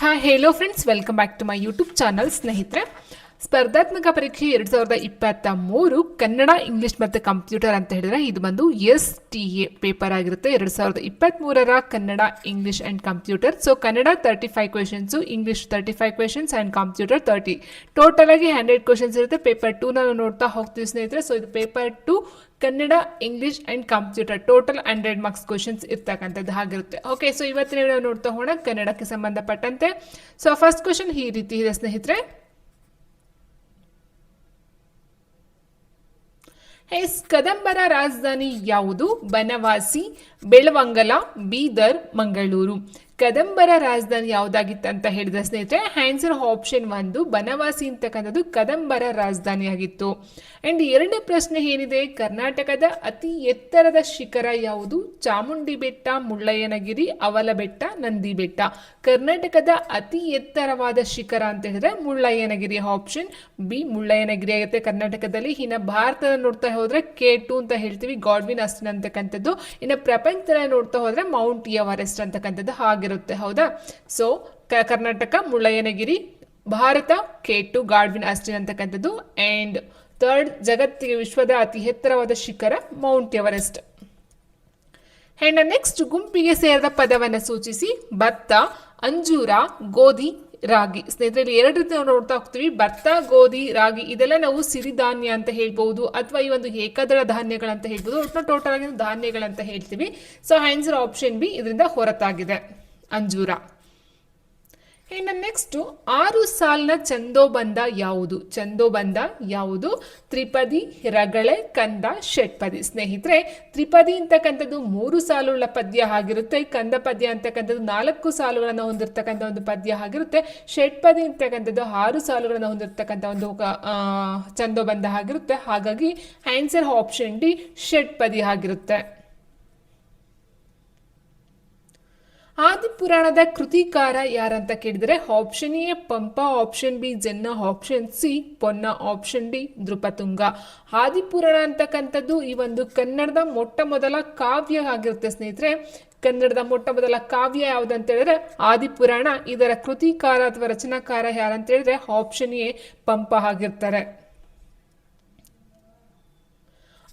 Hi hello friends, welcome back to my YouTube channel. ಸ್ನೇಹಿತರೆ, ಸ್ಪರ್ಧಾತ್ಮಕ ಪರೀಕ್ಷೆ 2023 ಕನ್ನಡ, ಇಂಗ್ಲಿಷ್ ಮತ್ತು ಕಂಪ್ಯೂಟರ್ ಅಂತ ಹೇಳಿದ್ರೆ ಇದು ಬಂದು STA ಪೇಪರ್ ಆಗಿರುತ್ತೆ. 2023ರ Kannada, English and computer. So Kannada 35 questions, English 35 questions and computer 30. Total ಆಗಿ 100 ಕ್ವೆಶನ್ಸ್ ಇರುತ್ತೆ. ಪೇಪರ್ 2 ನಾವು ನೋಡ್ತಾ ಹೋಗ್ತೀವಿ ಸ್ನೇಹಿತರೆ. ಸೊ ಇದು paper 2 Kannada, English and computer total 100 marks questions ಇರ್ತಕ್ಕಂಥದ್ದು ಆಗಿರುತ್ತೆ. ಓಕೆ, ಸೊ ಇವತ್ತಿನ ನಾವು ನೋಡ್ತಾ ಹೋಗೋಣ ಕನ್ನಡಕ್ಕೆ ಸಂಬಂಧಪಟ್ಟಂತೆ. ಸೊ ಫಸ್ಟ್ ಕ್ವೆಶನ್ ಈ ರೀತಿ ಇದೆ ಸ್ನೇಹಿತರೆ. ಕದಂಬರ ರಾಜಧಾನಿ ಯಾವುದು? ಬನವಾಸಿ, ಬೆಳವಂಗಲ, ಬೀದರ್, ಮಂಗಳೂರು. ಕದಂಬರ ರಾಜಧಾನಿ ಯಾವುದಾಗಿತ್ತು ಅಂತ ಹೇಳಿದ ಸ್ನೇಹಿತರೆ, ಆನ್ಸರ್ ಆಪ್ಷನ್ 1 ಬನವಾಸಿ ಅಂತಕ್ಕಂಥದ್ದು ಕದಂಬರ ರಾಜಧಾನಿಯಾಗಿತ್ತು. ಅಂಡ್ ಎರಡನೇ ಪ್ರಶ್ನೆ ಏನಿದೆ, ಕರ್ನಾಟಕದ ಅತಿ ಎತ್ತರದ ಶಿಖರ ಯಾವುದು? ಚಾಮುಂಡಿ ಬೆಟ್ಟ, ಮುಳ್ಳಯ್ಯನಗಿರಿ, ಅವಲ ಬೆಟ್ಟ, ನಂದಿ ಬೆಟ್ಟ. ಕರ್ನಾಟಕದ ಅತಿ ಎತ್ತರವಾದ ಶಿಖರ ಅಂತ ಹೇಳಿದ್ರೆ ಮುಳ್ಳಯ್ಯನಗಿರಿ. ಆಪ್ಷನ್ ಬಿ ಮುಳ್ಳಯ್ಯನಗಿರಿ ಆಗುತ್ತೆ ಕರ್ನಾಟಕದಲ್ಲಿ. ಇನ್ನು ಭಾರತದ ನೋಡ್ತಾ ಹೋದ್ರೆ K2 ಅಂತ ಹೇಳ್ತೀವಿ, ಗಾಡ್ವಿನ್ ಆಸ್ಟಿನ್ ಅಂತಕ್ಕಂಥದ್ದು. ಇನ್ನು ಪ್ರಪಂಚದಲ್ಲಿ ನೋಡ್ತಾ ಹೋದ್ರೆ ಮೌಂಟ್ ಎವರೆಸ್ಟ್ ಅಂತಕ್ಕಂಥದ್ದು ಆಗಿರುತ್ತೆ. ಹೌದಾ? So Karnataka Mullayanagiri, Bharat K2 Godwin Austin ಅಂತಕ್ಕಂಥದ್ದು. ಅಂಡ್ ಥರ್ಡ್, ಜಗತ್ತಿಗೆ ವಿಶ್ವದ ಅತಿ ಎತ್ತರವಾದ ಶಿಖರ ಮೌಂಟ್ ಎವರೆಸ್ಟ್. ಅಂಡ್ ನೆಕ್ಸ್ಟ್, ಗುಂಪಿಗೆ ಸೇರಿದ ಪದವನ್ನು ಸೂಚಿಸಿ. ಭತ್ತ, ಅಂಜೂರ, ಗೋಧಿ, ರಾಗಿ. ಸ್ನೇಹಿತರೆ, ಎರಡು ರೀತಿ ನಾವು ನೋಡ್ತಾ ಹೋಗ್ತೀವಿ. ಭತ್ತ, ಗೋಧಿ, ರಾಗಿ ಇದೆಲ್ಲ ನಾವು ಸಿರಿಧಾನ್ಯ ಅಂತ ಹೇಳ್ಬಹುದು, ಅಥವಾ ಈ ಒಂದು ಏಕದಳ ಧಾನ್ಯಗಳಂತ ಹೇಳ್ಬೋದು. ಒಟ್ಟು ಟೋಟಲ್ ಆಗಿ ಧಾನ್ಯಗಳಂತ ಹೇಳ್ತೀವಿ. ಸೊ ಆನ್ಸರ್ ಆಪ್ಷನ್ ಬಿ ಇದರಿಂದ ಹೊರತಾಗಿದೆ, ಅಂಜೂರ. ಇನ್ನು ನೆಕ್ಸ್ಟ್, 6 ಸಾಲಿನ ಛಂದೋಬಂಧ ಯಾವುದು? ಛಂದೋಬಂಧ ಯಾವುದು? ತ್ರಿಪದಿ, ರಗಳೆ, ಕಂದ, ಷಟ್ಪದಿ. ಸ್ನೇಹಿತರೆ, ತ್ರಿಪದಿ ಅಂತಕ್ಕಂಥದ್ದು 3 ಸಾಲುಗಳ ಪದ್ಯ ಆಗಿರುತ್ತೆ. ಕಂದ ಪದ್ಯ ಅಂತಕ್ಕಂಥದ್ದು 4 ಸಾಲುಗಳನ್ನು ಹೊಂದಿರತಕ್ಕಂಥ ಒಂದು ಪದ್ಯ ಆಗಿರುತ್ತೆ. ಷಟ್ಪದಿ ಅಂತಕ್ಕಂಥದ್ದು 6 ಸಾಲುಗಳನ್ನು ಹೊಂದಿರತಕ್ಕಂಥ ಒಂದು ಛಂದೋಬಂಧ ಆಗಿರುತ್ತೆ. ಹಾಗಾಗಿ ಆನ್ಸರ್ ಆಪ್ಷನ್ ಡಿ ಷಟ್ಪದಿ ಆಗಿರುತ್ತೆ. ಆದಿಪುರಾಣದ ಕೃತಿಕಾರ ಯಾರಂತ ಕೇಳಿದರೆ, option A Pampa, option B Janna, option C Ponna, option D Nrupatunga. Adipurana ಅಂತಕ್ಕಂಥದ್ದು ಈ ಒಂದು ಕನ್ನಡದ ಮೊಟ್ಟ ಮೊದಲ ಕಾವ್ಯ ಆಗಿರುತ್ತೆ ಸ್ನೇಹಿತರೆ. ಕನ್ನಡದ ಮೊಟ್ಟ ಮೊದಲ ಕಾವ್ಯ ಯಾವುದಂತ ಹೇಳಿದ್ರೆ ಆದಿಪುರಾಣ. ಇದರ ಕೃತಿಕಾರ ಅಥವಾ ರಚನಾಕಾರ ಯಾರಂತ ಹೇಳಿದ್ರೆ ಆಪ್ಷನ್ ಎ ಪಂಪ ಆಗಿರ್ತಾರೆ.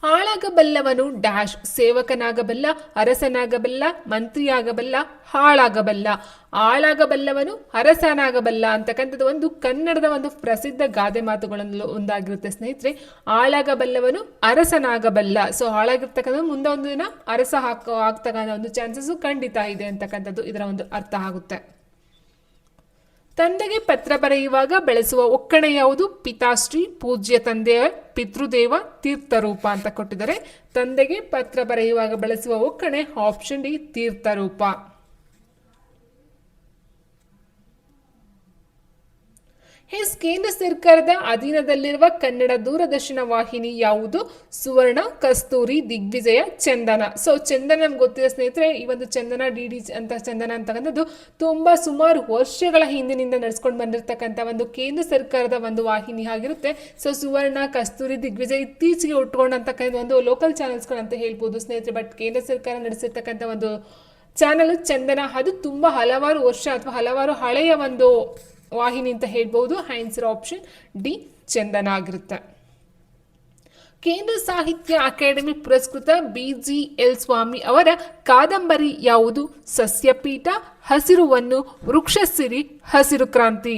ಆಳಾಗಬಲ್ಲವನು ಡ್ಯಾಶ್, ಸೇವಕನಾಗಬಲ್ಲ, ಅರಸನಾಗಬಲ್ಲ, ಮಂತ್ರಿಯಾಗಬಲ್ಲ, ಹಾಳಾಗಬಲ್ಲ. ಆಳಾಗಬಲ್ಲವನು ಅರಸನಾಗಬಲ್ಲ ಅಂತಕ್ಕಂಥದ್ದು ಒಂದು ಕನ್ನಡದ ಒಂದು ಪ್ರಸಿದ್ಧ ಗಾದೆ ಮಾತುಗಳಲ್ಲಿ ಒಂದಾಗಿರುತ್ತೆ ಸ್ನೇಹಿತರೆ. ಆಳಾಗಬಲ್ಲವನು ಅರಸನಾಗಬಲ್ಲ. ಸೊ ಹಾಳಾಗಿರ್ತಕ್ಕಂಥ ಮುಂದೆ ಒಂದು ದಿನ ಅರಸ ಆಗ್ತಕ್ಕಂಥ ಒಂದು ಚಾನ್ಸಸ್ ಖಂಡಿತ ಇದೆ ಅಂತಕ್ಕಂಥದ್ದು ಇದರ ಒಂದು ಅರ್ಥ ಆಗುತ್ತೆ. ತಂದೆಗೆ ಪತ್ರ ಬರೆಯುವಾಗ ಬಳಸುವ ಒಕ್ಕಣೆ ಯಾವುದು? ಪಿತಾಶ್ರೀ, ಪೂಜ್ಯ ತಂದೆಯ, ಪಿತೃದೇವ, ತೀರ್ಥರೂಪ ಅಂತ ಕೊಟ್ಟಿದ್ದಾರೆ. ತಂದೆಗೆ ಪತ್ರ ಬರೆಯುವಾಗ ಬಳಸುವ ಒಕ್ಕಣೆ ಆಪ್ಷನ್ ಡಿ ತೀರ್ಥರೂಪ. ಕೇಂದ್ರ ಸರ್ಕಾರದ ಅಧೀನದಲ್ಲಿರುವ ಕನ್ನಡ ದೂರದರ್ಶನ ವಾಹಿನಿ ಯಾವುದು? ಸುವರ್ಣ, ಕಸ್ತೂರಿ, ದಿಗ್ವಿಜಯ, ಚಂದನ. ಸೊ ಚಂದನ ನಮ್ಗೆ ಗೊತ್ತಿದೆ ಸ್ನೇಹಿತರೆ. ಈ ಒಂದು ಚಂದನ DD ಅಂತ ಚಂದನ ಅಂತಕ್ಕಂಥದ್ದು ತುಂಬಾ ಸುಮಾರು ವರ್ಷಗಳ ಹಿಂದಿನಿಂದ ನಡೆಸ್ಕೊಂಡು ಬಂದಿರತಕ್ಕಂಥ ಒಂದು ಕೇಂದ್ರ ಸರ್ಕಾರದ ಒಂದು ವಾಹಿನಿ ಆಗಿರುತ್ತೆ. ಸೊ ಸುವರ್ಣ, ಕಸ್ತೂರಿ, ದಿಗ್ವಿಜಯ ಇತ್ತೀಚೆಗೆ ಉಟ್ಕೊಂಡಂತಕ್ಕಂಥ ಒಂದು ಲೋಕಲ್ ಚಾನೆಲ್ಸ್ಗಳು ಅಂತ ಹೇಳ್ಬೋದು ಸ್ನೇಹಿತರೆ. ಬಟ್ ಕೇಂದ್ರ ಸರ್ಕಾರ ನಡೆಸಿರ್ತಕ್ಕಂಥ ಒಂದು ಚಾನಲ್ ಚಂದನ, ಅದು ತುಂಬಾ ಹಲವಾರು ವರ್ಷ ಅಥವಾ ಹಲವಾರು ಹಳೆಯ ಒಂದು ವಾಹಿನಿ ಅಂತ ಹೇಳ್ಬೋದು. ಆನ್ಸರ್ ಆಪ್ಷನ್ ಡಿ ಚಂದನ ಆಗಿರುತ್ತೆ. ಕೇಂದ್ರ ಸಾಹಿತ್ಯ ಅಕಾಡೆಮಿ ಪುರಸ್ಕೃತ BGL ಸ್ವಾಮಿ ಅವರ ಕಾದಂಬರಿ ಯಾವುದು? ಸಸ್ಯಪೀಠ, ಹಸಿರುವನ್ನು, ವೃಕ್ಷಸಿರಿ, ಹಸಿರು ಕ್ರಾಂತಿ.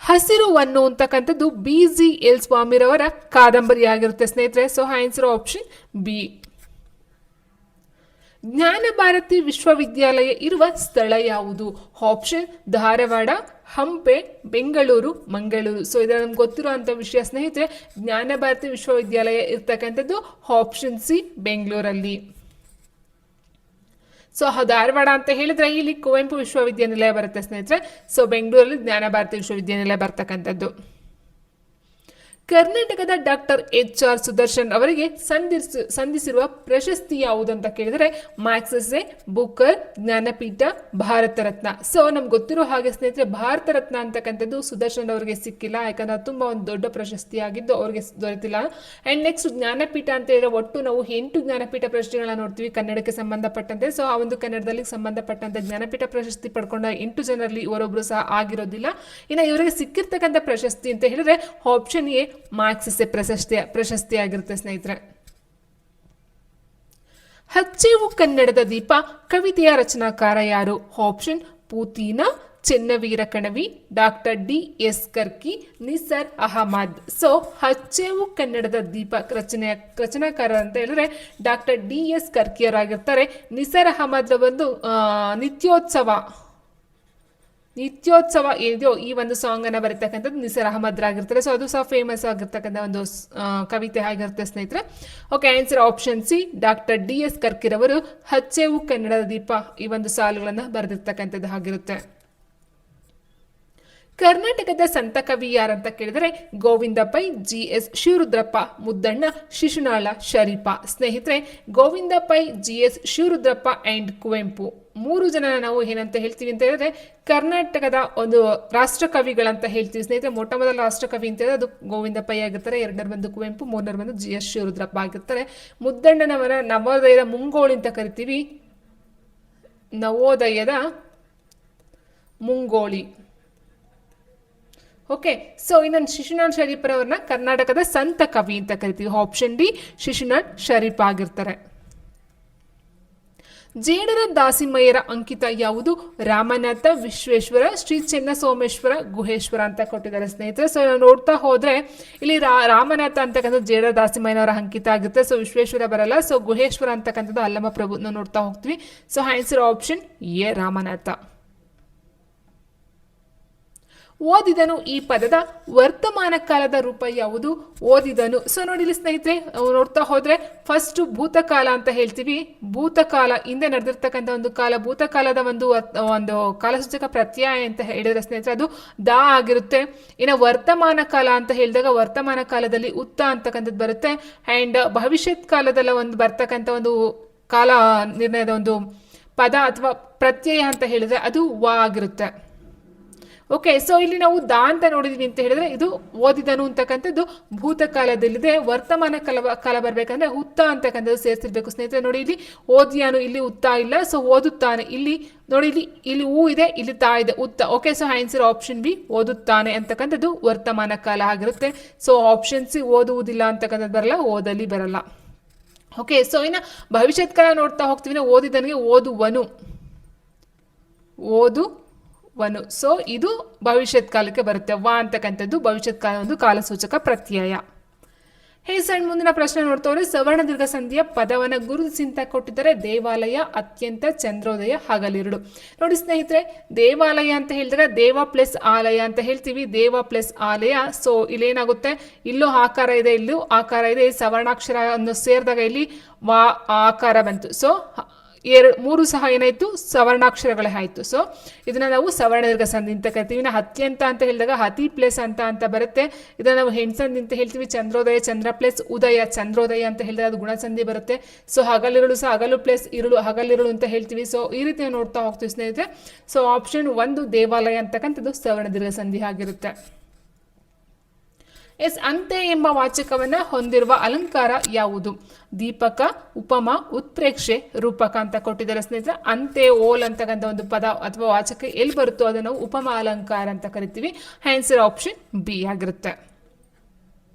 ಹಸಿರುವನ್ನು ಅಂತಕ್ಕಂಥದ್ದು BGL ಸ್ವಾಮಿರವರ ಕಾದಂಬರಿ ಆಗಿರುತ್ತೆ ಸ್ನೇಹಿತರೆ. So answer option B. ಜ್ಞಾನ ಭಾರತಿ ವಿಶ್ವವಿದ್ಯಾಲಯ ಇರುವ ಸ್ಥಳ ಯಾವುದು? ಆಪ್ಷನ್ ಧಾರವಾಡ, ಹಂಪೆ, ಬೆಂಗಳೂರು, ಮಂಗಳೂರು. ಸೊ ಇದರ ನಮ್ಗೆ ಗೊತ್ತಿರುವಂಥ ವಿಷಯ ಸ್ನೇಹಿತರೆ. ಜ್ಞಾನ ಭಾರತಿ ವಿಶ್ವವಿದ್ಯಾಲಯ ಇರ್ತಕ್ಕಂಥದ್ದು ಆಪ್ಷನ್ ಸಿ ಬೆಂಗಳೂರಲ್ಲಿ. ಸೊ ಧಾರವಾಡ ಅಂತ ಹೇಳಿದ್ರೆ ಇಲ್ಲಿ ಕುವೆಂಪು ವಿಶ್ವವಿದ್ಯಾನಿಲಯ ಬರುತ್ತೆ ಸ್ನೇಹಿತರೆ. ಸೊ ಬೆಂಗಳೂರಲ್ಲಿ ಜ್ಞಾನ ಭಾರತಿ ವಿಶ್ವವಿದ್ಯಾನಿಲಯ ಬರ್ತಕ್ಕಂಥದ್ದು. ಕರ್ನಾಟಕದ ಡಾಕ್ಟರ್ HR ಸುದರ್ಶನ್ ಅವರಿಗೆ ಸಂಧಿಸಿರುವ ಪ್ರಶಸ್ತಿ ಯಾವುದು ಅಂತ ಕೇಳಿದರೆ Magsaysay, Booker, Jnanpith, Bharat Ratna. So ನಮ್ಗೆ ಗೊತ್ತಿರೋ ಹಾಗೆ ಸ್ನೇಹಿತರೆ, ಭಾರತ ರತ್ನ ಅಂತಕ್ಕಂಥದ್ದು ಸುದರ್ಶನ್ ಅವರಿಗೆ ಸಿಕ್ಕಿಲ್ಲ, ಯಾಕಂದ್ರೆ ತುಂಬಾ ಒಂದು ದೊಡ್ಡ ಪ್ರಶಸ್ತಿ ಆಗಿದ್ದು ಅವ್ರಿಗೆ ದೊರೆತಿಲ್ಲ. ಅಂಡ್ ನೆಕ್ಸ್ಟ್ ಜ್ಞಾನಪೀಠ ಅಂತ ಹೇಳಿದ್ರೆ ಒಟ್ಟು ನಾವು 8 ಜ್ಞಾನಪೀಠ ಪ್ರಶಸ್ತಿಗಳನ್ನ ನೋಡ್ತೀವಿ ಕನ್ನಡಕ್ಕೆ ಸಂಬಂಧಪಟ್ಟಂತೆ. ಸೊ ಆ ಒಂದು ಕನ್ನಡದಲ್ಲಿ ಸಂಬಂಧಪಟ್ಟಂತೆ ಜ್ಞಾನಪೀಠ ಪ್ರಶಸ್ತಿ ಪಡ್ಕೊಂಡ 8 ಜನರಲ್ಲಿ ಇವರೊಬ್ರು ಸಹ ಆಗಿರೋದಿಲ್ಲ. ಇನ್ನು ಇವರಿಗೆ ಸಿಕ್ಕಿರ್ತಕ್ಕಂಥ ಪ್ರಶಸ್ತಿ ಅಂತ ಹೇಳಿದ್ರೆ ಆಪ್ಷನ್ ಎ ಮ್ಯಾಗ್ಸೆಸೆ ಪ್ರಶಸ್ತಿ ಆಗಿರುತ್ತೆ ಸ್ನೇಹಿತರೆ. ಹಚ್ಚೇವು ಕನ್ನಡದ ದೀಪ ಕವಿತೆಯ ರಚನಾಕಾರ ಯಾರು? Option Puthina, Channaveera Kanavi, doctor DS Karki, Nisar Ahmed. So ಹಚ್ಚೇವು ಕನ್ನಡದ ದೀಪ ರಚನಾಕಾರ ಅಂತ ಹೇಳಿದ್ರೆ ಡಾಕ್ಟರ್ DS ಕರ್ಕಿಯವರಾಗಿರ್ತಾರೆ. ನಿಸರ್ ಅಹಮದ್ ಒಂದು ನಿತ್ಯೋತ್ಸವ ಏನಿದೆಯೋ ಈ ಒಂದು ಸಾಂಗ್ ಅನ್ನ ಬರೀತಕ್ಕಂಥದ್ದು ನಿಸರ್ ಅಹಮದ್ ಆಗಿರ್ತಾರೆ. ಸೊ ಅದು ಸಹ ಫೇಮಸ್ ಆಗಿರ್ತಕ್ಕಂಥ ಒಂದು ಕವಿತೆ ಆಗಿರುತ್ತೆ ಸ್ನೇಹಿತರೆ. Okay, answer option C, doctor DS ಕರ್ಕಿರವರು ಹಚ್ಚೇವು ಕನ್ನಡದ ದೀಪ ಈ ಒಂದು ಸಾಲುಗಳನ್ನು ಬರೆದಿರ್ತಕ್ಕಂಥದ್ದು ಆಗಿರುತ್ತೆ. ಕರ್ನಾಟಕದ ಸಂತ ಕವಿ ಯಾರಂತ ಕೇಳಿದರೆ ಗೋವಿಂದ ಪೈ, GS ಶಿವರುದ್ರಪ್ಪ, ಮುದ್ದಣ್ಣ, ಶಿಶುನಾಳ ಶರೀಫ. ಸ್ನೇಹಿತರೆ, ಗೋವಿಂದ ಪೈ, GS ಶಿವರುದ್ರಪ್ಪ ಅಂಡ್ ಕುವೆಂಪು 3 ಜನ ನಾವು ಏನಂತ ಹೇಳ್ತೀವಿ ಅಂತ ಹೇಳಿದ್ರೆ ಕರ್ನಾಟಕದ ಒಂದು ರಾಷ್ಟ್ರಕವಿಗಳಂತ ಹೇಳ್ತೀವಿ ಸ್ನೇಹಿತರೆ. ಮೊಟ್ಟ ಮೊದಲ ರಾಷ್ಟ್ರಕವಿ ಅಂತ ಹೇಳಿದ್ರೆ ಅದು ಗೋವಿಂದ ಪೈ ಆಗಿರ್ತಾರೆ, 2ನೇದು ಬಂದು ಕುವೆಂಪು, 3ನೇದು ಬಂದು GS ಶಿವರುದ್ರಪ್ಪ ಆಗಿರ್ತಾರೆ. ಮುದ್ದಣ್ಣನವರ ನವೋದಯದ ಮುಂಗೋಳಿ ಅಂತ ಕರಿತೀವಿ, ನವೋದಯದ ಮುಂಗೋಳಿ. ಓಕೆ, ಸೊ ಇನ್ನೊಂದು ಶಿಶುನಾಳ್ ಶರೀಫ್ರವ್ರನ್ನ ಕರ್ನಾಟಕದ ಸಂತ ಕವಿ ಅಂತ ಕರಿತೀವಿ. ಆಪ್ಷನ್ ಡಿ, ಶಿಶುನಾಳ್ ಶರೀಫ್ ಆಗಿರ್ತಾರೆ. ಜೇಡರ ದಾಸಿಮಯ್ಯರ ಅಂಕಿತ ಯಾವುದು? ರಾಮನಾಥ, ವಿಶ್ವೇಶ್ವರ, ಶ್ರೀ ಚೆನ್ನಸೋಮೇಶ್ವರ, ಗುಹೇಶ್ವರ ಅಂತ ಕೊಟ್ಟಿದ್ದಾರೆ ಸ್ನೇಹಿತರೆ. ಸೊ ನೋಡ್ತಾ ಹೋದ್ರೆ ಇಲ್ಲಿ ರಾಮನಾಥ ಅಂತಕ್ಕಂಥದ್ದು ಜೇಡರ ದಾಸಿಮಯ್ಯನವರ ಅಂಕಿತ ಆಗುತ್ತೆ. ಸೊ ವಿಶ್ವೇಶ್ವರ ಬರಲ್ಲ. ಸೊ ಗುಹೇಶ್ವರ ಅಂತಕ್ಕಂಥದ್ದು ಅಲ್ಲಮ ಪ್ರಭು ನಾವು ನೋಡ್ತಾ ಹೋಗ್ತೀವಿ. So answer option A, Ramanatha. ಓದಿದನು ಈ ಪದದ ವರ್ತಮಾನ ಕಾಲದ ರೂಪ ಯಾವುದು? ಓದಿದನು. ಸೊ ನೋಡಿ ಇಲ್ಲಿ ಸ್ನೇಹಿತರೆ, ನೋಡ್ತಾ ಹೋದ್ರೆ ಫಸ್ಟ್ ಭೂತಕಾಲ ಅಂತ ಹೇಳ್ತೀವಿ. ಭೂತಕಾಲ ಹಿಂದೆ ನಡೆದಿರ್ತಕ್ಕಂಥ ಒಂದು ಕಾಲ, ಭೂತಕಾಲದ ಒಂದು ಕಾಲಸೂಚಕ ಪ್ರತ್ಯಯ ಅಂತ ಹೇಳಿದ್ರೆ ಸ್ನೇಹಿತರೆ ಅದು ದ ಆಗಿರುತ್ತೆ. ಇನ್ನು ವರ್ತಮಾನ ಕಾಲ ಅಂತ ಹೇಳಿದಾಗ ವರ್ತಮಾನ ಕಾಲದಲ್ಲಿ ಉತ್ತ ಅಂತಕ್ಕಂಥದ್ದು ಬರುತ್ತೆ. ಅಂಡ್ ಭವಿಷ್ಯತ್ ಕಾಲದಲ್ಲ ಒಂದು ಬರ್ತಕ್ಕಂಥ ಒಂದು ಕಾಲ ನಿರ್ಣಯದ ಒಂದು ಪದ ಅಥವಾ ಪ್ರತ್ಯಯ ಅಂತ ಹೇಳಿದ್ರೆ ಅದು ವ ಆಗಿರುತ್ತೆ. ಓಕೆ, ಸೊ ಇಲ್ಲಿ ನಾವು ದ ಅಂತ ನೋಡಿದೀವಿ ಅಂತ ಹೇಳಿದ್ರೆ ಇದು ಓದಿದನು ಅಂತಕ್ಕಂಥದ್ದು ಭೂತಕಾಲದಲ್ಲಿದೆ. ವರ್ತಮಾನ ಕಾಲ ಬರ್ಬೇಕಂದ್ರೆ ಉತ್ತ ಅಂತಕ್ಕಂಥದ್ದು ಸೇರಿಸಿರ್ಬೇಕು ಸ್ನೇಹಿತರೆ. ನೋಡಿ ಇಲ್ಲಿ ಓದಿಯಾನು, ಇಲ್ಲಿ ಉತ್ತ ಇಲ್ಲ. ಸೊ ಓದುತ್ತಾನೆ, ಇಲ್ಲಿ ನೋಡಿ ಇಲ್ಲಿ ಹೂ ಇದೆ, ಇಲ್ಲಿ ತಾ ಇದೆ, ಉತ್ತ. Okay, so answer option B, ಓದುತ್ತಾನೆ ಅಂತಕ್ಕಂಥದ್ದು ವರ್ತಮಾನ ಕಾಲ ಆಗಿರುತ್ತೆ. ಸೊ ಆಪ್ಷನ್ ಸಿ, ಓದುವುದಿಲ್ಲ ಅಂತಕ್ಕಂಥದ್ದು ಬರಲ್ಲ, ಓದಲಿ ಬರಲ್ಲ. ಓಕೆ, ಸೊ ಇನ್ನು ಭವಿಷ್ಯತ್ ಕಾಲ ನೋಡ್ತಾ ಹೋಗ್ತೀವಿ. ಓದಿದನಿಗೆ ಓದುವನು. ಸೊ ಇದು ಭವಿಷ್ಯತ್ ಕಾಲಕ್ಕೆ ಬರುತ್ತೆ. ವ ಅಂತಕ್ಕಂಥದ್ದು ಭವಿಷ್ಯತ್ ಕಾಲ ಒಂದು ಕಾಲಸೂಚಕ ಪ್ರತ್ಯಯ. ಸಣ್ಣ ಮುಂದಿನ ಪ್ರಶ್ನೆ ನೋಡ್ತವ್ರೆ, ಸವರ್ಣ ದೀರ್ಘ ಸಂಧಿಯ ಪದವನ್ನ ಗುರುತಿಸಿ ಅಂತ ಕೊಟ್ಟಿದ್ದಾರೆ. ದೇವಾಲಯ, ಅತ್ಯಂತ, ಚಂದ್ರೋದಯ, ಹಗಲಿರುಳು. ನೋಡಿ ಸ್ನೇಹಿತರೆ, ದೇವಾಲಯ ಅಂತ ಹೇಳಿದ್ರೆ ದೇವ ಪ್ಲಸ್ ಆಲಯ ಅಂತ ಹೇಳ್ತೀವಿ. ದೇವ ಪ್ಲಸ್ ಆಲಯ. ಸೊ ಇಲ್ಲೇನಾಗುತ್ತೆ, ಇಲ್ಲೂ ಆಕಾರ ಇದೆ, ಇಲ್ಲೂ ಆಕಾರ ಇದೆ. ಸವರ್ಣಾಕ್ಷರ ಅನ್ನು ಸೇರಿದಾಗ ಇಲ್ಲಿ ವಾ ಆಕಾರ ಬಂತು. ಸೊ 3 ಸಹ ಏನಾಯ್ತು, ಸವರ್ಣಾಕ್ಷರಗಳೇ ಆಯ್ತು. ಸೊ ಇದನ್ನ ನಾವು ಸವರ್ಣ ದೀರ್ಘ ಸಂಧಿ ಅಂತ ಕರಿತೀವಿ. ಅತ್ಯಂತ ಅಂತ ಹೇಳಿದಾಗ ಅತಿ ಪ್ಲೇಸ್ ಅಂತ ಬರುತ್ತೆ. ಇದನ್ನ ನಾವು ಹೆಣ್ಸಂಧಿ ಅಂತ ಹೇಳ್ತೀವಿ. ಚಂದ್ರೋದಯ, ಚಂದ್ರ ಪ್ಲೇಸ್ ಉದಯ, ಚಂದ್ರೋದಯ ಅಂತ ಹೇಳಿದ್ರೆ ಅದು ಗುಣಸಂಧಿ ಬರುತ್ತೆ. ಸೊ ಹಗಲಿರುಳು ಸಹ ಹಗಲು ಪ್ಲೇಸ್ ಇರುಳು, ಹಗಲಿರುಳು ಅಂತ ಹೇಳ್ತೀವಿ. ಸೊ ಈ ರೀತಿ ನೋಡ್ತಾ ಹೋಗ್ತೀವಿ ಸ್ನೇಹಿತರೆ. ಸೊ ಆಪ್ಷನ್ 1 ದೇವಾಲಯ ಅಂತಕ್ಕಂಥದ್ದು ಸವರ್ಣ ದೀರ್ಘ ಸಂಧಿ ಆಗಿರುತ್ತೆ. ಅಂತೆ ಎಂಬ ವಾಚಕವನ್ನ ಹೊಂದಿರುವ ಅಲಂಕಾರ ಯಾವುದು? ದೀಪಕ, ಉಪಮ, ಉತ್ಪ್ರೇಕ್ಷೆ, ರೂಪಕ ಅಂತ ಕೊಟ್ಟಿದ್ದಾರೆ ಸ್ನೇಹಿತರೆ. ಅಂತೆ, ಓಲ್ ಅಂತಕ್ಕಂಥ ಒಂದು ಪದ ಅಥವಾ ವಾಚಕ ಎಲ್ಲಿ ಬರುತ್ತೋ ಅದನ್ನು ಉಪಮ ಅಲಂಕಾರ ಅಂತ ಕರಿತೀವಿ. ಆನ್ಸರ್ ಆಪ್ಷನ್ ಬಿ ಆಗಿರುತ್ತೆ.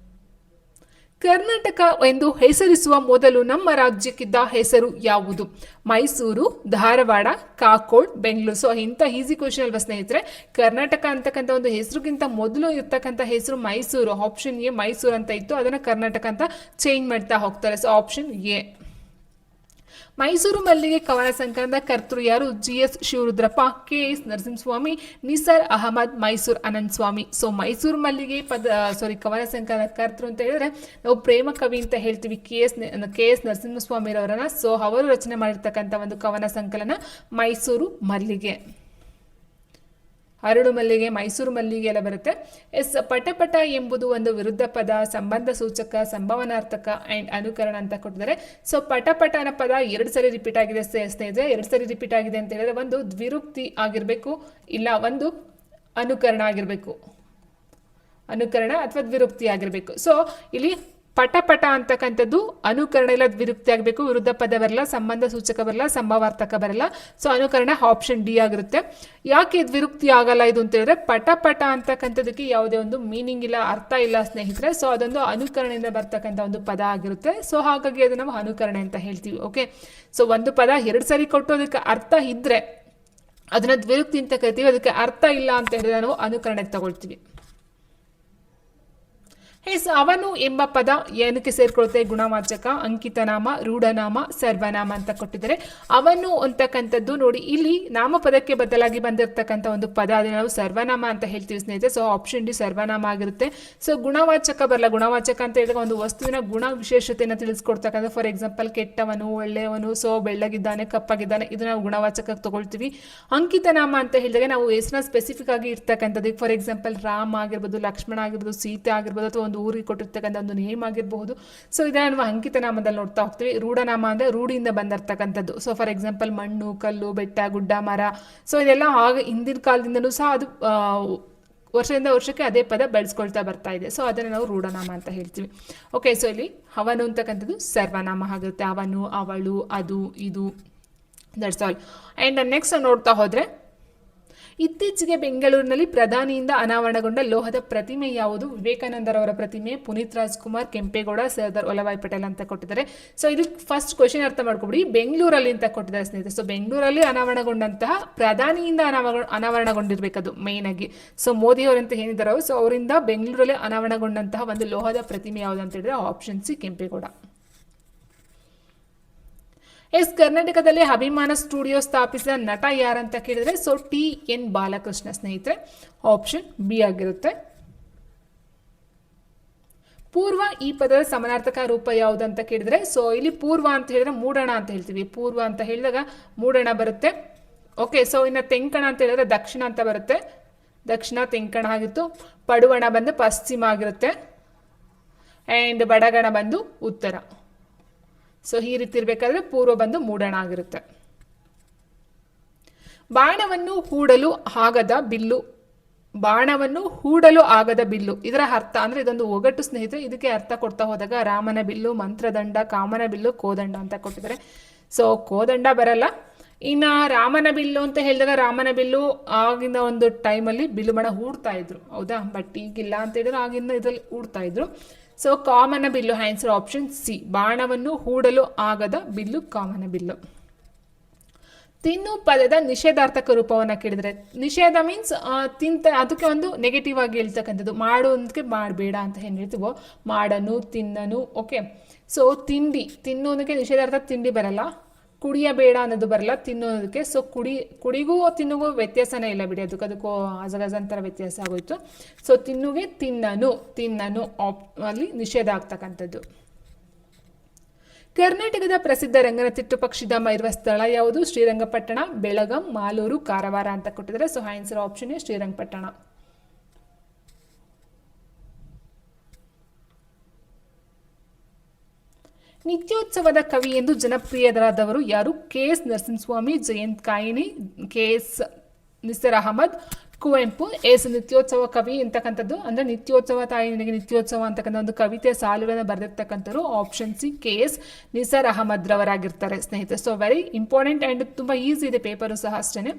ಕರ್ನಾಟಕ ಎಂದು ಹೆಸರಿಸುವ ಮೊದಲು ನಮ್ಮ ರಾಜ್ಯಕ್ಕಿದ್ದ ಹೆಸರು ಯಾವುದು? ಮೈಸೂರು, ಧಾರವಾಡ, ಕಾಕೋಡ್, ಬೆಂಗಳೂರು. ಸೊ ಇಂಥ ಈಸಿ ಕ್ವಶನ್ ಅಲ್ವಾ ಸ್ನೇಹಿತರೆ. ಕರ್ನಾಟಕ ಅಂತಕ್ಕಂಥ ಒಂದು ಹೆಸರುಗಿಂತ ಮೊದಲು ಇರ್ತಕ್ಕಂಥ ಹೆಸರು ಮೈಸೂರು. ಆಪ್ಷನ್ ಎ ಮೈಸೂರು ಅಂತ ಇತ್ತು, ಅದನ್ನ ಕರ್ನಾಟಕ ಅಂತ ಚೇಂಜ್ ಮಾಡ್ತಾ ಹೋಗ್ತಾರೆ. So option A. ಮೈಸೂರು ಮಲ್ಲಿಗೆ ಕವನ ಸಂಕಲನದ ಕರ್ತೃ ಯಾರು? GS ಶಿವರುದ್ರಪ್ಪ, KS ನರಸಿಂಹಸ್ವಾಮಿ, ನಿಸರ್ ಅಹಮದ್, ಮೈಸೂರು ಅನಂತ ಸ್ವಾಮಿ. ಸೊ ಮೈಸೂರು ಮಲ್ಲಿಗೆ ಕವನ ಸಂಕಲನ ಕರ್ತೃ ಅಂತ ಹೇಳಿದ್ರೆ ನಾವು ಪ್ರೇಮ ಕವಿ ಅಂತ ಹೇಳ್ತೀವಿ. KS ನರಸಿಂಹಸ್ವಾಮಿರವರನ್ನ. ಸೊ ಅವರು ರಚನೆ ಮಾಡಿರ್ತಕ್ಕಂಥ ಒಂದು ಕವನ ಸಂಕಲನ ಮೈಸೂರು ಮಲ್ಲಿಗೆ. ಅರಳು ಮಲ್ಲಿಗೆ, ಮೈಸೂರು ಮಲ್ಲಿಗೆ ಎಲ್ಲ ಬರುತ್ತೆ. ಎಸ್, ಪಟಪಟ ಎಂಬುದು ಒಂದು ವಿರುದ್ಧ ಪದ, ಸಂಬಂಧ ಸೂಚಕ, ಸಂಭವನಾರ್ಥಕ ಅಂಡ್ ಅನುಕರಣ ಅಂತ ಕೊಟ್ಟಿದ್ದಾರೆ. ಸೊ ಪಟಪಟ ಅನ್ನೋ ಪದ 2 ಸರಿ ರಿಪೀಟ್ ಆಗಿದೆ ಸ್ನೇಹಿತರೆ. 2 ಸರಿ ರಿಪೀಟ್ ಆಗಿದೆ ಅಂತ ಹೇಳಿದ್ರೆ ಒಂದು ದ್ವಿರುಕ್ತಿ ಆಗಿರಬೇಕು, ಇಲ್ಲ ಒಂದು ಅನುಕರಣ ಆಗಿರಬೇಕು, ಅನುಕರಣ ಅಥವಾ ದ್ವಿರುಕ್ತಿ ಆಗಿರಬೇಕು. ಸೊ ಇಲ್ಲಿ ಪಟಪಟ ಅಂತಕ್ಕಂಥದ್ದು ಅನುಕರಣ ಇಲ್ಲ ದ್ವಿರುಕ್ತಿ ಆಗಬೇಕು, ವಿರುದ್ಧ ಪದ ಬರಲ್ಲ, ಸಂಬಂಧ ಸೂಚಕ ಬರಲ್ಲ, ಸಂಭವಾರ್ಥಕ ಬರಲ್ಲ. ಸೊ ಅನುಕರಣ ಆಪ್ಷನ್ ಡಿ ಆಗಿರುತ್ತೆ. ಯಾಕೆ ದ್ವಿರುಕ್ತಿ ಆಗಲ್ಲ ಇದು ಅಂತ ಹೇಳಿದ್ರೆ ಪಟಪಟ ಅಂತಕ್ಕಂಥದಕ್ಕೆ ಯಾವುದೇ ಒಂದು ಮೀನಿಂಗ್ ಇಲ್ಲ, ಅರ್ಥ ಇಲ್ಲ ಸ್ನೇಹಿತರೆ. ಸೊ ಅದೊಂದು ಅನುಕರಣೆಯಿಂದ ಬರ್ತಕ್ಕಂಥ ಒಂದು ಪದ ಆಗಿರುತ್ತೆ. ಸೊ ಹಾಗಾಗಿ ಅದು ನಾವು ಅನುಕರಣೆ ಅಂತ ಹೇಳ್ತೀವಿ. ಓಕೆ, ಸೊ ಒಂದು ಪದ 2 ಸರಿ ಕೊಟ್ಟು ಅದಕ್ಕೆ ಅರ್ಥ ಇದ್ರೆ ಅದನ್ನ ದ್ವಿರುಕ್ತಿ ಅಂತ ಕರಿತೀವಿ, ಅದಕ್ಕೆ ಅರ್ಥ ಇಲ್ಲ ಅಂತ ಹೇಳಿದ್ರೆ ನಾವು ಅನುಕರಣೆಗೆ ತಗೊಳ್ತೀವಿ. ಎಸ್, ಅವನು ಎಂಬ ಪದ ಏನಕ್ಕೆ ಸೇರ್ಕೊಳುತ್ತೆ? ಗುಣವಾಚಕ, ಅಂಕಿತನಾಮ, ರೂಢನಾಮ, ಸರ್ವನಾಮ ಅಂತ ಕೊಟ್ಟಿದ್ದಾರೆ. ಅವನು ಅಂತಕ್ಕಂಥದ್ದು ನೋಡಿ ಇಲ್ಲಿ ನಾಮಪದಕ್ಕೆ ಬದಲಾಗಿ ಬಂದಿರತಕ್ಕಂಥ ಒಂದು ಪದ, ಅದನ್ನ ನಾವು ಸರ್ವನಾಮ ಅಂತ ಹೇಳ್ತೀವಿ ಸ್ನೇಹಿತರೆ. ಸೊ ಆಪ್ಷನ್ ಡಿ ಸರ್ವನಾಮ ಆಗಿರುತ್ತೆ. ಸೊ ಗುಣವಾಚಕ ಬರಲ್ಲ. ಗುಣವಾಚಕ ಅಂತ ಹೇಳಿದಾಗ ಒಂದು ವಸ್ತುವಿನ ಗುಣ ವಿಶೇಷತೆಯನ್ನು ತಿಳಿಸ್ಕೊಡ್ತಕ್ಕಂಥ, ಫಾರ್ ಎಕ್ಸಾಂಪಲ್ ಕೆಟ್ಟವನು, ಒಳ್ಳೆಯವನು, ಸೊ ಬೆಳ್ಳಗಿದ್ದಾನೆ, ಕಪ್ಪಾಗಿದ್ದಾನೆ, ಇದು ನಾವು ಗುಣವಾಚಕಕ್ಕೆ ತಗೊಳ್ತೀವಿ. ಅಂಕಿತನಾಮ ಅಂತ ಹೇಳಿದಾಗ ನಾವು ಹೆಸರನ್ನ ಸ್ಪೆಸಿಫಿಕ್ ಆಗಿ ಇರ್ತಕ್ಕಂಥದ್ದು, ಫಾರ್ ಎಕ್ಸಾಂಪಲ್ ರಾಮ ಆಗಿರ್ಬೋದು, ಲಕ್ಷ್ಮಣ ಆಗಿರ್ಬೋದು, ಸೀತೆ ಆಗಿರ್ಬೋದು, ಅಥವಾ ಊರಿಗೆ ಕೊಟ್ಟಿರ್ತಕ್ಕಂಥ ಒಂದು ನೇಮ್ ಆಗಿರಬಹುದು. ಸೊ ಇದನ್ನ ನಾವು ಅಂಕಿತ ನಾಮದಲ್ಲಿ ನೋಡ್ತಾ ಹೋಗ್ತೀವಿ. ರೂಢನಾಮ ಅಂದ್ರೆ ರೂಢಿಯಿಂದ ಬಂದಿರತಕ್ಕಂಥದ್ದು. ಸೊ ಫಾರ್ ಎಕ್ಸಾಂಪಲ್ ಮಣ್ಣು, ಕಲ್ಲು, ಬೆಟ್ಟ, ಗುಡ್ಡ, ಮರ, ಸೊ ಇದೆಲ್ಲ ಆಗ ಹಿಂದಿನ ಕಾಲದಿಂದಲೂ ಸಹ ಅದು ವರ್ಷದಿಂದ ವರ್ಷಕ್ಕೆ ಅದೇ ಪದ ಬೆಳೆಸ್ಕೊಳ್ತಾ ಬರ್ತಾ ಇದೆ. ಸೊ ಅದನ್ನು ನಾವು ರೂಢನಾಮ ಅಂತ ಹೇಳ್ತೀವಿ. ಓಕೆ, ಸೊ ಇಲ್ಲಿ ಅವನು ಅಂತಕ್ಕಂಥದ್ದು ಸರ್ವನಾಮ ಆಗಿರುತ್ತೆ. ಅವನು, ಅವಳು, ಅದು, ಇದು, ದಟ್ಸ್ ಆಲ್. ಆ್ಯಂಡ್ ನೆಕ್ಸ್ಟ್ ನೋಡ್ತಾ ಹೋದರೆ ಇತ್ತೀಚೆಗೆ ಬೆಂಗಳೂರಿನಲ್ಲಿ ಪ್ರಧಾನಿಯಿಂದ ಅನಾವರಣಗೊಂಡ ಲೋಹದ ಪ್ರತಿಮೆ ಯಾವುದು? ವಿವೇಕಾನಂದರವರ ಪ್ರತಿಮೆ, ಪುನೀತ್ ರಾಜ್ಕುಮಾರ್, ಕೆಂಪೇಗೌಡ, ಸರ್ದಾರ್ ವಲ್ಲಭಾಯ್ ಪಟೇಲ್ ಅಂತ ಕೊಟ್ಟಿದ್ದಾರೆ. ಸೊ ಇದು ಫಸ್ಟ್ ಕ್ವೆಶನ್ ಅರ್ಥ ಮಾಡ್ಕೊಬಿಡಿ, ಬೆಂಗಳೂರಲ್ಲಿ ಅಂತ ಕೊಟ್ಟಿದ್ದಾರೆ ಸ್ನೇಹಿತರೆ. ಸೊ ಬೆಂಗಳೂರಲ್ಲಿ ಅನಾವರಣಗೊಂಡಂತಹ ಪ್ರಧಾನಿಯಿಂದ ಅನಾವರಣಗೊಂಡಿರ್ಬೇಕದು ಮೇನ್ ಆಗಿ. ಸೊ ಮೋದಿ ಅವರಂತ ಏನಿದ್ದಾರೆ, ಸೊ ಅವರಿಂದ ಬೆಂಗಳೂರಲ್ಲಿ ಅನಾವರಣಗೊಂಡಂತಹ ಒಂದು ಲೋಹದ ಪ್ರತಿಮೆ ಯಾವುದು ಅಂತ ಹೇಳಿದ್ರೆ ಆಪ್ಷನ್ ಸಿ ಕೆಂಪೇಗೌಡ. ಎಸ್, ಕರ್ನಾಟಕದಲ್ಲಿ ಅಭಿಮಾನ ಸ್ಟುಡಿಯೋ ಸ್ಥಾಪಿಸಿದ ನಟ ಯಾರಂತ ಕೇಳಿದ್ರೆ ಸೊ TN ಬಾಲಕೃಷ್ಣ ಸ್ನೇಹಿತರೆ, ಆಪ್ಷನ್ ಬಿ ಆಗಿರುತ್ತೆ. ಪೂರ್ವ ಈ ಪದದ ಸಮಾನಾರ್ಥಕ ರೂಪ ಯಾವುದು ಅಂತ ಕೇಳಿದ್ರೆ ಸೊ ಇಲ್ಲಿ ಪೂರ್ವ ಅಂತ ಹೇಳಿದ್ರೆ ಮೂಡಣ ಅಂತ ಹೇಳ್ತೀವಿ. ಪೂರ್ವ ಅಂತ ಹೇಳಿದಾಗ ಮೂಡಣ ಬರುತ್ತೆ. ಓಕೆ, ಸೊ ಇನ್ನು ತೆಂಕಣ ಅಂತ ಹೇಳಿದ್ರೆ ದಕ್ಷಿಣ ಅಂತ ಬರುತ್ತೆ. ದಕ್ಷಿಣ ತೆಂಕಣ ಆಗಿತ್ತು. ಪಡುವಣ ಬಂದು ಪಶ್ಚಿಮ ಆಗಿರುತ್ತೆ. ಆ್ಯಂಡ್ ಬಡಗಣ ಬಂದು ಉತ್ತರ. ಸೊ ಈ ರೀತಿ ಇರಬೇಕಾದ್ರೆ ಪೂರ್ವ ಬಂದು ಮೂಡಣ ಆಗಿರುತ್ತೆ. ಬಾಣವನ್ನು ಹೂಡಲು ಆಗದ ಬಿಲ್ಲು, ಬಾಣವನ್ನು ಹೂಡಲು ಆಗದ ಬಿಲ್ಲು, ಇದರ ಅರ್ಥ ಅಂದರೆ ಇದೊಂದು ಒಗಟು ಸ್ನೇಹಿತರೆ. ಇದಕ್ಕೆ ಅರ್ಥ ಕೊಡ್ತಾ ಹೋದಾಗ ರಾಮನ ಬಿಲ್ಲು, ಮಂತ್ರದಂಡ, ಕಾಮನ ಬಿಲ್ಲು, ಕೋದಂಡ ಅಂತ ಕೊಟ್ಟಿದ್ದಾರೆ. ಸೊ ಕೋದಂಡ ಬರಲ್ಲ. ಇನ್ನು ರಾಮನ ಬಿಲ್ಲು ಅಂತ ಹೇಳಿದಾಗ ರಾಮನ ಬಿಲ್ಲು ಆಗಿನ ಒಂದು ಟೈಮಲ್ಲಿ ಬಿಲ್ಲು ಬಾಣ ಹೂಡ್ತಾ ಇದ್ರು, ಹೌದಾ? ಬಟ್ ಈಗಿಲ್ಲ ಅಂತ ಹೇಳಿದ್ರೆ ಆಗಿನ ಇದರಲ್ಲಿ ಹೂಡ್ತಾ ಇದ್ರು. ಸೊ ಕಾಮನ ಬಿಲ್ಲು ಆನ್ಸರ್ ಆಪ್ಷನ್ ಸಿ. ಬಾಣವನ್ನು ಹೂಡಲು ಆಗದ ಬಿಲ್ಲು ಕಾಮನ ಬಿಲ್ಲು. ತಿನ್ನು ಪದದ ನಿಷೇಧಾರ್ಥಕ ರೂಪವನ್ನು ಕೇಳಿದರೆ, ನಿಷೇಧ ಮೀನ್ಸ್ ಅದಕ್ಕೆ ಒಂದು ನೆಗೆಟಿವ್ ಆಗಿ ಹೇಳ್ತಕ್ಕಂಥದ್ದು. ಮಾಡು ಅಂದಕ್ಕೆ ಮಾಡಬೇಡ ಅಂತ ಏನು ಹೇಳ್ತೀವೋ, ಮಾಡನು, ತಿನ್ನನು. ಓಕೆ, ಸೊ ತಿಂಡಿ, ತಿನ್ನೋದಕ್ಕೆ ನಿಷೇಧಾರ್ಥ ತಿಂಡಿ ಬರಲ್ಲ. ಕುಡಿಯಬೇಡ ಅನ್ನೋದು ಬರಲ್ಲ, ತಿನ್ನೋದಕ್ಕೆ. ಸೊ ಕುಡಿಗೂ ತಿನ್ನುಗೂ ವ್ಯತ್ಯಾಸನೇ ಇಲ್ಲ ಬಿಡಿ, ಅದಕ್ಕೂ ಅಜಗಜಂತರ ವ್ಯತ್ಯಾಸ ಆಗೋಯ್ತು. ಸೊ ತಿನ್ನುಗೆ ತಿನ್ನನು ಅಲ್ಲಿ ನಿಷೇಧ ಆಗ್ತಕ್ಕಂಥದ್ದು. ಕರ್ನಾಟಕದ ಪ್ರಸಿದ್ಧ ರಂಗನತಿಟ್ಟು ಪಕ್ಷಿಧಾಮ ಇರುವ ಸ್ಥಳ ಯಾವುದು? ಶ್ರೀರಂಗಪಟ್ಟಣ, ಬೆಳಗಾಂ, ಮಾಲೂರು, ಕಾರವಾರ ಅಂತ ಕೊಟ್ಟಿದ್ದಾರೆ. So answer option A Srirangapatna. ನಿತ್ಯೋತ್ಸವದ ಕವಿ ಎಂದು ಜನಪ್ರಿಯರಾದವರು ಯಾರು? KS Narasimhaswamy, Jayant ಕಾಯಿನಿ, KS Nisar Ahmed, Kuvempu. ನಿತ್ಯೋತ್ಸವ ಕವಿ ಅಂತಕ್ಕಂಥದ್ದು ಅಂದರೆ ನಿತ್ಯೋತ್ಸವ ತಾಯಿ ನಿನಗೆ ನಿತ್ಯೋತ್ಸವ ಅಂತಕ್ಕಂಥ ಒಂದು ಕವಿತೆ ಸಾಲುಗಳನ್ನು ಬರೆದಿರ್ತಕ್ಕಂಥವ್ರು option C KS Nisar Ahmed ರವರಾಗಿರ್ತಾರೆ ಸ್ನೇಹಿತರೆ. ಸೊ ವೆರಿ ಇಂಪಾರ್ಟೆಂಟ್ ಆ್ಯಂಡ್ ತುಂಬ ಈಸಿ ಇದೆ ಪೇಪರು ಸಹ ಅಷ್ಟೇ.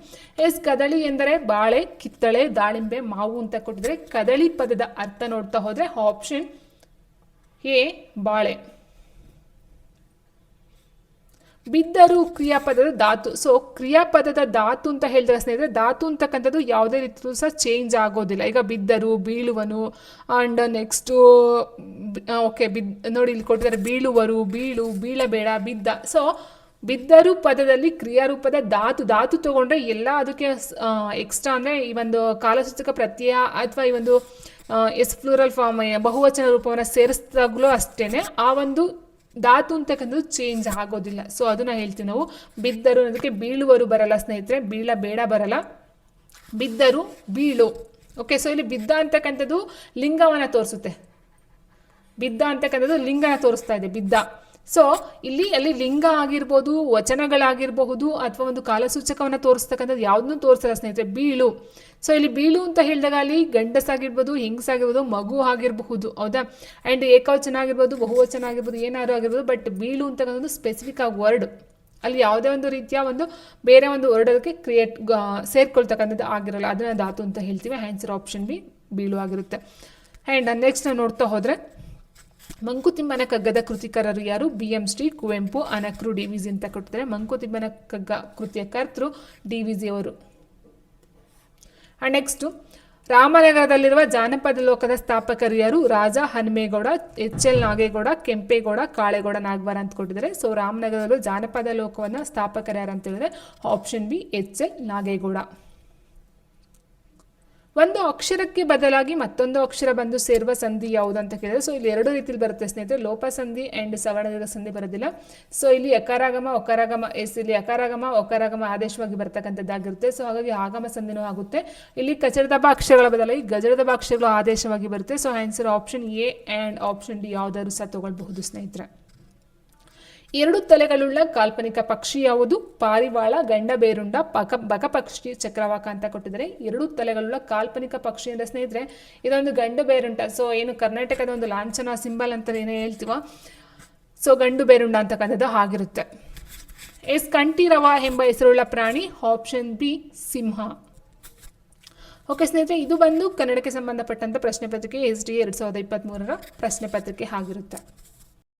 ಕದಳಿ ಎಂದರೆ ಬಾಳೆ, ಕಿತ್ತಳೆ, ದಾಳಿಂಬೆ, ಮಾವು ಅಂತ ಕೊಟ್ಟಿದ್ರೆ ಕದಳಿ ಪದದ ಅರ್ಥ ನೋಡ್ತಾ ಹೋದರೆ ಆಪ್ಷನ್ ಎ ಬಾಳೆ. ಬಿದ್ದರು ಕ್ರಿಯಾಪದದ ಧಾತು. ಸೊ ಕ್ರಿಯಾಪದದ ಧಾತು ಅಂತ ಹೇಳಿದ್ರೆ ಸ್ನೇಹಿತರೆ, ಧಾತು ಅಂತಕ್ಕಂಥದ್ದು ಯಾವುದೇ ರೀತಿಯಲ್ಲೂ ಸಹ ಚೇಂಜ್ ಆಗೋದಿಲ್ಲ. ಈಗ ಬಿದ್ದರು, ಬೀಳುವನು, ಆ್ಯಂಡ್ ನೆಕ್ಸ್ಟು ಓಕೆ ನೋಡಿ ಇಲ್ಲಿ ಕೊಟ್ಟಿದ್ದಾರೆ ಬೀಳುವರು, ಬೀಳು, ಬೀಳಬೇಡ, ಬಿದ್ದ. ಸೊ ಬಿದ್ದರು ಪದದಲ್ಲಿ ಕ್ರಿಯಾರೂಪದ ಧಾತು ತಗೊಂಡ್ರೆ ಎಲ್ಲ ಅದಕ್ಕೆ ಎಕ್ಸ್ಟ್ರಾ ಅಂದರೆ ಈ ಒಂದು ಕಾಲಸೂಚಕ ಪ್ರತ್ಯಯ ಅಥವಾ ಈ ಒಂದು ಫ್ಲೂರಲ್ ಫಾರ್ಮ್ ಬಹುವಚನ ರೂಪವನ್ನು ಸೇರಿಸಿದಾಗಲೂ ಅಷ್ಟೇ ಆ ಒಂದು ಧಾತು ಅಂತಕ್ಕಂಥದ್ದು ಚೇಂಜ್ ಆಗೋದಿಲ್ಲ. ಸೊ ಅದನ್ನ ಹೇಳ್ತೀವಿ ನಾವು. ಬಿದ್ದರು ಅನ್ನೋದಕ್ಕೆ ಬೀಳುವರು ಬರಲ್ಲ ಸ್ನೇಹಿತರೆ, ಬೀಳಬೇಡ ಬರಲ್ಲ. ಬಿದ್ದರು, ಬೀಳು. ಓಕೆ, ಸೊ ಇಲ್ಲಿ ಬಿದ್ದ ಅಂತಕ್ಕಂಥದ್ದು ಲಿಂಗವನ್ನು ತೋರಿಸುತ್ತೆ. ಬಿದ್ದ ಅಂತಕ್ಕಂಥದ್ದು ಲಿಂಗನ ತೋರಿಸ್ತಾ ಇದೆ, ಬಿದ್ದ. ಸೊ ಅಲ್ಲಿ ಲಿಂಗ ಆಗಿರ್ಬೋದು, ವಚನಗಳಾಗಿರಬಹುದು, ಅಥವಾ ಒಂದು ಕಾಲಸೂಚಕವನ್ನು ತೋರಿಸ್ತಕ್ಕಂಥದ್ದು ಯಾವುದನ್ನು ತೋರಿಸಲ್ಲ ಸ್ನೇಹಿತರೆ. ಬೀಳು. ಸೊ ಇಲ್ಲಿ ಬೀಳು ಅಂತ ಹೇಳಿದಾಗ ಅಲ್ಲಿ ಗಂಡಸಾಗಿರ್ಬೋದು, ಹೆಂಗಸಾಗಿರ್ಬೋದು, ಮಗು ಆಗಿರಬಹುದು, ಹೌದಾ. ಆ್ಯಂಡ್ ಏಕವಚನ ಆಗಿರ್ಬೋದು, ಬಹುವಚನ ಆಗಿರ್ಬೋದು, ಏನಾದ್ರು ಆಗಿರ್ಬೋದು. ಬಟ್ ಬೀಳು ಅಂತಕ್ಕಂಥದ್ದು ಸ್ಪೆಸಿಫಿಕ್ ಆಗಿ ವರ್ಡ್, ಅಲ್ಲಿ ಯಾವುದೇ ಒಂದು ರೀತಿಯ ಒಂದು ಬೇರೆ ಒಂದು ವರ್ಡ್ ಅದಕ್ಕೆ ಸೇರ್ಕೊಳ್ತಕ್ಕಂಥದ್ದು ಆಗಿರಲ್ಲ. ಅದನ್ನ ಧಾತು ಅಂತ ಹೇಳ್ತೀವಿ. ಆನ್ಸರ್ ಆಪ್ಷನ್ ಬಿ ಬೀಳು ಆಗಿರುತ್ತೆ. ಆ್ಯಂಡ್ ನೆಕ್ಸ್ಟ್ ನಾವು ನೋಡ್ತಾ ಹೋದರೆ, ಮಂಕುತಿಮ್ಮನ ಕಗ್ಗದ ಕೃತಿಕಾರರು ಯಾರು? BM ಶ್ರೀ, ಕುವೆಂಪು, ಅನಕೃ, DVG ಅಂತ ಕೊಡ್ತಾರೆ. ಮಂಕುತಿಮ್ಮನ ಕಗ್ಗ ಕೃತಿಯ ಕರ್ತೃ DVG ಅವರು. ನೆಕ್ಸ್ಟು, ರಾಮನಗರದಲ್ಲಿರುವ ಜಾನಪದ ಲೋಕದ ಸ್ಥಾಪಕರು ಯಾರು? ರಾಜ ಹನುಮೇಗೌಡ, HL ನಾಗೇಗೌಡ, ಕೆಂಪೇಗೌಡ, ಕಾಳೇಗೌಡ, ನಾಗವಾರ ಅಂತ ಕೊಟ್ಟಿದ್ದಾರೆ. ಸೊ ರಾಮನಗರದಲ್ಲೂ ಜಾನಪದ ಲೋಕವನ್ನು ಸ್ಥಾಪಕರು ಯಾರು ಅಂತ ಹೇಳಿದ್ರೆ ಆಪ್ಷನ್ ಬಿ HL ನಾಗೇಗೌಡ. ಒಂದು ಅಕ್ಷರಕ್ಕೆ ಬದಲಾಗಿ ಮತ್ತೊಂದು ಅಕ್ಷರ ಬಂದು ಸೇರುವ ಸಂಧಿ ಯಾವುದು ಅಂತ ಕೇಳಿದ್ರೆ, ಸೊ ಇಲ್ಲಿ ಎರಡು ರೀತಿಯಲ್ಲಿ ಬರುತ್ತೆ ಸ್ನೇಹಿತರೆ. ಲೋಪ ಸಂಧಿ ಆ್ಯಂಡ್ ಸವರ್ಣದೀರ್ಘ ಸಂಧಿ ಬರೋದಿಲ್ಲ. ಸೊ ಇಲ್ಲಿ ಯಕಾರಾಗಮ ಒಕಾರಾಗಮ ಇಲ್ಲಿ ಯಕಾರಾಗಮ ಒಕಾರಾಗಮ ಆದೇಶವಾಗಿ ಬರ್ತಕ್ಕಂಥದ್ದಾಗಿರುತ್ತೆ. ಸೊ ಹಾಗಾಗಿ ಆಗಮ ಸಂಧಿನೂ ಆಗುತ್ತೆ. ಇಲ್ಲಿ ಕಚಡದಬ ಅಕ್ಷರಗಳ ಬದಲಾಗಿ ಗಜಡದಬ ಅಕ್ಷರಗಳು ಆದೇಶವಾಗಿ ಬರುತ್ತೆ. So answer option A and option D ಯಾವುದಾದ್ರು ಸಹ ತಗೊಳ್ಬಹುದು ಸ್ನೇಹಿತರೆ. ಎರಡು ತಲೆಗಳುಳ್ಳ ಕಾಲ್ಪನಿಕ ಪಕ್ಷಿ ಯಾವುದು? ಪಾರಿವಾಳ, ಗಂಡಬೇರುಂಡ, ಬಕಪಕ್ಷಿ, ಚಕ್ರವಾಕ ಅಂತ ಕೊಟ್ಟಿದ್ದಾರೆ. ಎರಡು ತಲೆಗಳುಳ್ಳ ಕಾಲ್ಪನಿಕ ಪಕ್ಷಿ ಅಂದರೆ ಸ್ನೇಹಿತರೆ ಇದೊಂದು ಗಂಡು ಬೇರುಂಡ. ಸೊ ಏನು ಕರ್ನಾಟಕದ ಒಂದು ಲಾಂಛನ ಸಿಂಬಲ್ ಅಂತ ಏನೇ ಹೇಳ್ತೀವ, ಸೊ ಗಂಡು ಬೇರುಂಡ ಅಂತಕ್ಕಂಥದ್ದು ಆಗಿರುತ್ತೆ. ಕಂಠೀರವ ಎಂಬ ಹೆಸರುಳ್ಳ ಪ್ರಾಣಿ? ಆಪ್ಷನ್ ಬಿ ಸಿಂಹ. ಓಕೆ ಸ್ನೇಹಿತರೆ, ಇದು ಬಂದು ಕನ್ನಡಕ್ಕೆ ಸಂಬಂಧಪಟ್ಟಂಥ ಪ್ರಶ್ನೆ ಪತ್ರಿಕೆ SDA 2023 ಪ್ರಶ್ನೆ ಪತ್ರಿಕೆ ಆಗಿರುತ್ತೆ.